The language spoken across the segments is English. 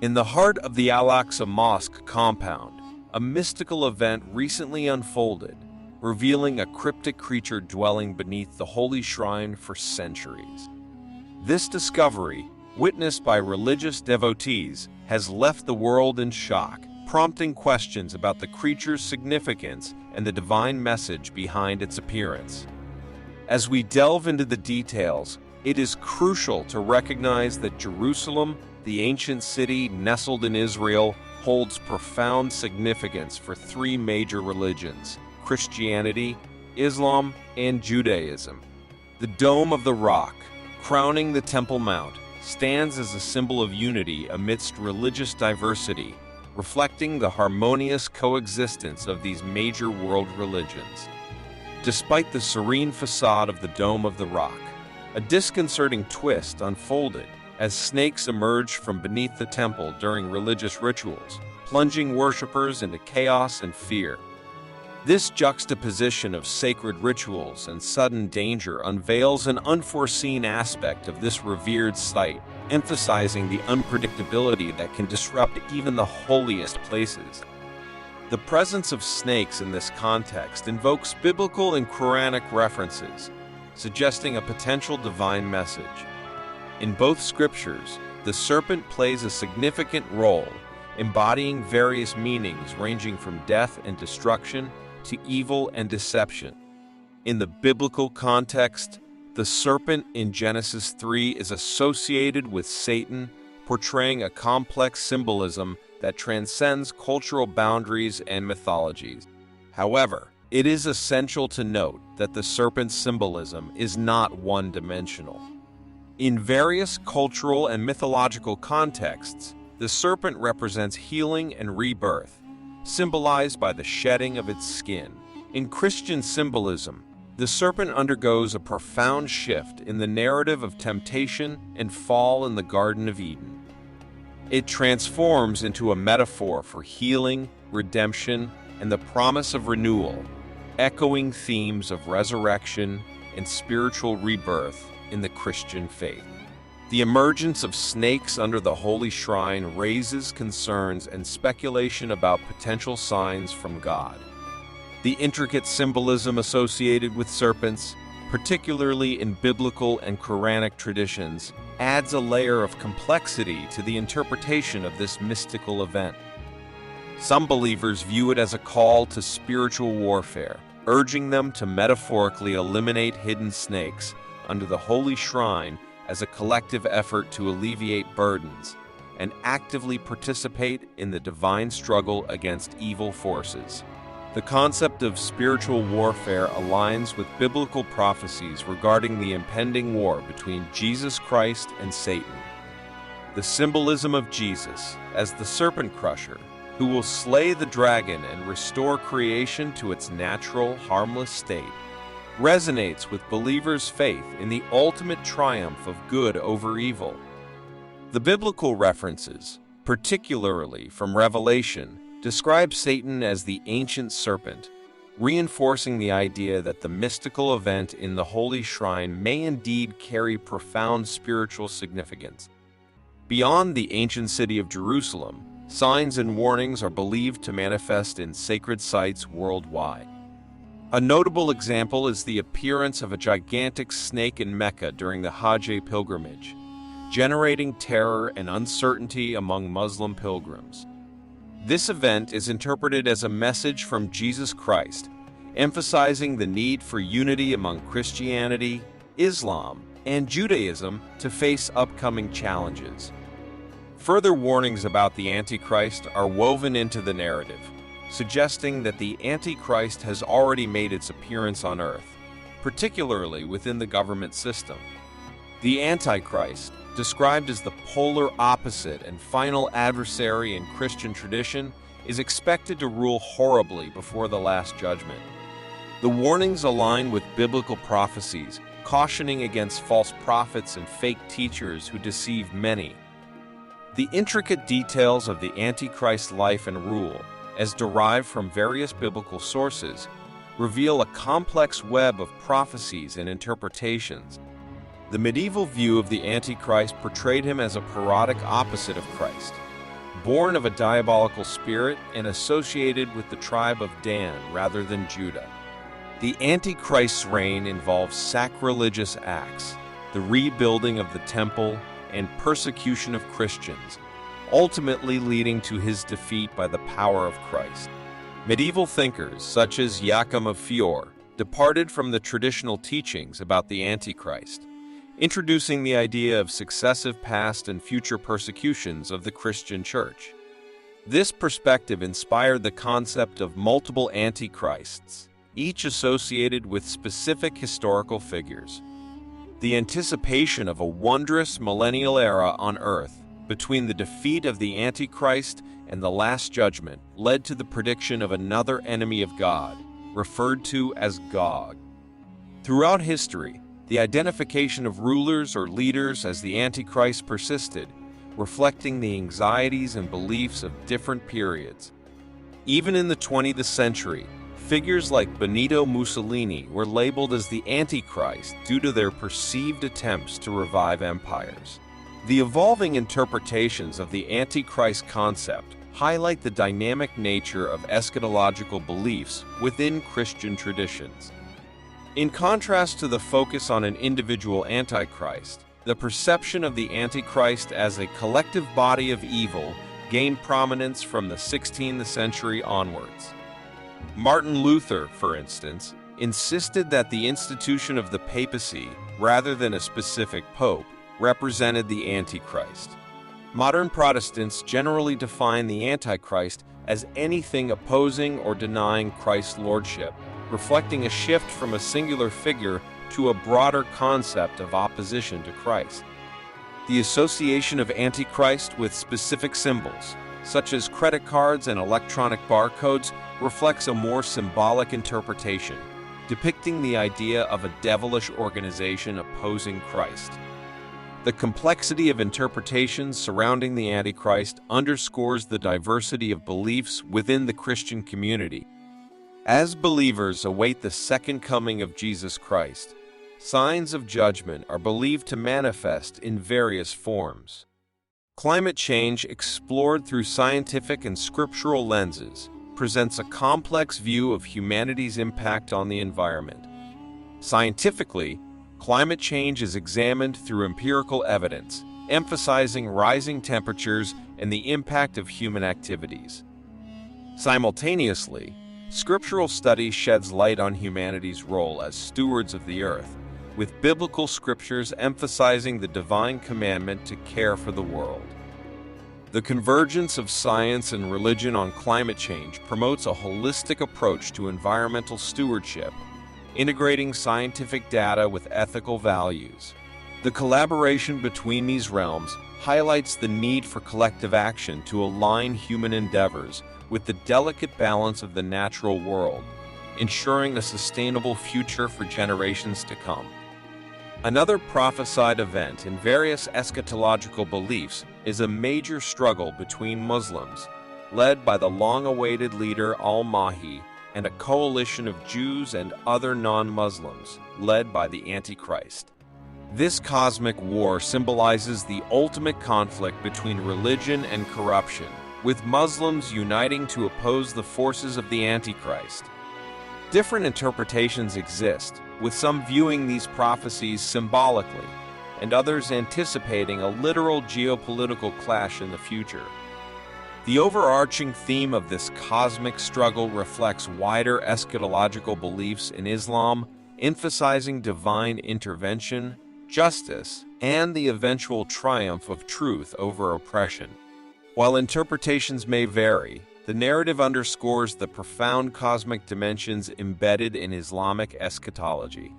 In the heart of the Al-Aqsa Mosque compound, a mystical event recently unfolded, revealing a cryptic creature dwelling beneath the holy shrine for centuries. This discovery, witnessed by religious devotees, has left the world in shock, prompting questions about the creature's significance and the divine message behind its appearance. As we delve into the details, it is crucial to recognize that Jerusalem, the ancient city nestled in Israel, holds profound significance for three major religions: Christianity, Islam, and Judaism. The Dome of the Rock, crowning the Temple Mount, stands as a symbol of unity amidst religious diversity, reflecting the harmonious coexistence of these major world religions. Despite the serene facade of the Dome of the Rock, a disconcerting twist unfolded as snakes emerged from beneath the temple during religious rituals, plunging worshippers into chaos and fear. This juxtaposition of sacred rituals and sudden danger unveils an unforeseen aspect of this revered site, emphasizing the unpredictability that can disrupt even the holiest places. The presence of snakes in this context invokes biblical and Quranic references, suggesting a potential divine message. In both scriptures, the serpent plays a significant role, embodying various meanings ranging from death and destruction to evil and deception. In the biblical context, the serpent in Genesis 3 is associated with Satan, portraying a complex symbolism that transcends cultural boundaries and mythologies. However, it is essential to note that the serpent's symbolism is not one-dimensional. In various cultural and mythological contexts, the serpent represents healing and rebirth, symbolized by the shedding of its skin. In Christian symbolism, the serpent undergoes a profound shift in the narrative of temptation and fall in the Garden of Eden. It transforms into a metaphor for healing, redemption, and the promise of renewal, echoing themes of resurrection and spiritual rebirth in the Christian faith. The emergence of snakes under the holy shrine raises concerns and speculation about potential signs from God. The intricate symbolism associated with serpents, particularly in biblical and Quranic traditions, adds a layer of complexity to the interpretation of this mystical event. Some believers view it as a call to spiritual warfare, urging them to metaphorically eliminate hidden snakes under the holy shrine as a collective effort to alleviate burdens and actively participate in the divine struggle against evil forces. The concept of spiritual warfare aligns with biblical prophecies regarding the impending war between Jesus Christ and Satan. The symbolism of Jesus as the serpent crusher, who will slay the dragon and restore creation to its natural, harmless state, resonates with believers' faith in the ultimate triumph of good over evil. The biblical references, particularly from Revelation, describe Satan as the ancient serpent, reinforcing the idea that the mystical event in the holy shrine may indeed carry profound spiritual significance. Beyond the ancient city of Jerusalem, signs and warnings are believed to manifest in sacred sites worldwide. A notable example is the appearance of a gigantic snake in Mecca during the Hajj pilgrimage, generating terror and uncertainty among Muslim pilgrims. This event is interpreted as a message from Jesus Christ, emphasizing the need for unity among Christianity, Islam, and Judaism to face upcoming challenges. Further warnings about the Antichrist are woven into the narrative, suggesting that the Antichrist has already made its appearance on Earth, particularly within the government system. The Antichrist, described as the polar opposite and final adversary in Christian tradition, is expected to rule horribly before the Last Judgment. The warnings align with biblical prophecies, cautioning against false prophets and fake teachers who deceive many. The intricate details of the Antichrist's life and rule, as derived from various biblical sources, reveal a complex web of prophecies and interpretations. The medieval view of the Antichrist portrayed him as a parodic opposite of Christ, born of a diabolical spirit and associated with the tribe of Dan rather than Judah. The Antichrist's reign involves sacrilegious acts, the rebuilding of the temple, and persecution of Christians, ultimately leading to his defeat by the power of Christ. Medieval thinkers, such as Joachim of Fiore, departed from the traditional teachings about the Antichrist, introducing the idea of successive past and future persecutions of the Christian Church. This perspective inspired the concept of multiple Antichrists, each associated with specific historical figures. The anticipation of a wondrous millennial era on Earth between the defeat of the Antichrist and the Last Judgment led to the prediction of another enemy of God, referred to as Gog. Throughout history, the identification of rulers or leaders as the Antichrist persisted, reflecting the anxieties and beliefs of different periods. Even in the 20th century, figures like Benito Mussolini were labeled as the Antichrist due to their perceived attempts to revive empires. The evolving interpretations of the Antichrist concept highlight the dynamic nature of eschatological beliefs within Christian traditions. In contrast to the focus on an individual Antichrist, the perception of the Antichrist as a collective body of evil gained prominence from the 16th century onwards. Martin Luther, for instance, insisted that the institution of the papacy, rather than a specific pope, represented the Antichrist. Modern Protestants generally define the Antichrist as anything opposing or denying Christ's lordship, reflecting a shift from a singular figure to a broader concept of opposition to Christ. The association of Antichrist with specific symbols, such as credit cards and electronic barcodes, reflects a more symbolic interpretation, depicting the idea of a devilish organization opposing Christ. The complexity of interpretations surrounding the Antichrist underscores the diversity of beliefs within the Christian community. As believers await the second coming of Jesus Christ, signs of judgment are believed to manifest in various forms. Climate change, explored through scientific and scriptural lenses, presents a complex view of humanity's impact on the environment. Scientifically, climate change is examined through empirical evidence, emphasizing rising temperatures and the impact of human activities. Simultaneously, scriptural study sheds light on humanity's role as stewards of the earth, with biblical scriptures emphasizing the divine commandment to care for the world. The convergence of science and religion on climate change promotes a holistic approach to environmental stewardship, integrating scientific data with ethical values. The collaboration between these realms highlights the need for collective action to align human endeavors with the delicate balance of the natural world, ensuring a sustainable future for generations to come. Another prophesied event in various eschatological beliefs is a major struggle between Muslims, led by the long-awaited leader al-Mahdi, and a coalition of Jews and other non-Muslims, led by the Antichrist. This cosmic war symbolizes the ultimate conflict between religion and corruption, with Muslims uniting to oppose the forces of the Antichrist. Different interpretations exist, with some viewing these prophecies symbolically, and others anticipating a literal geopolitical clash in the future. The overarching theme of this cosmic struggle reflects wider eschatological beliefs in Islam, emphasizing divine intervention, justice, and the eventual triumph of truth over oppression. While interpretations may vary, the narrative underscores the profound cosmic dimensions embedded in Islamic eschatology.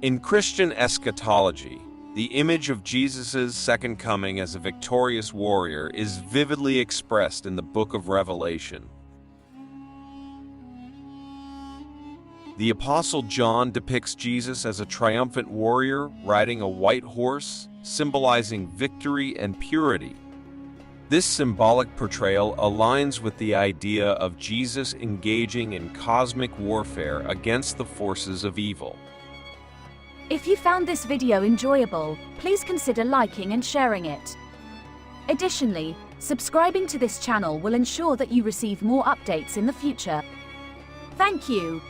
In Christian eschatology, the image of Jesus' second coming as a victorious warrior is vividly expressed in the Book of Revelation. The Apostle John depicts Jesus as a triumphant warrior riding a white horse, symbolizing victory and purity. This symbolic portrayal aligns with the idea of Jesus engaging in cosmic warfare against the forces of evil. If you found this video enjoyable, please consider liking and sharing it. Additionally, Subscribing to this channel will ensure that you receive more updates in the future. Thank you.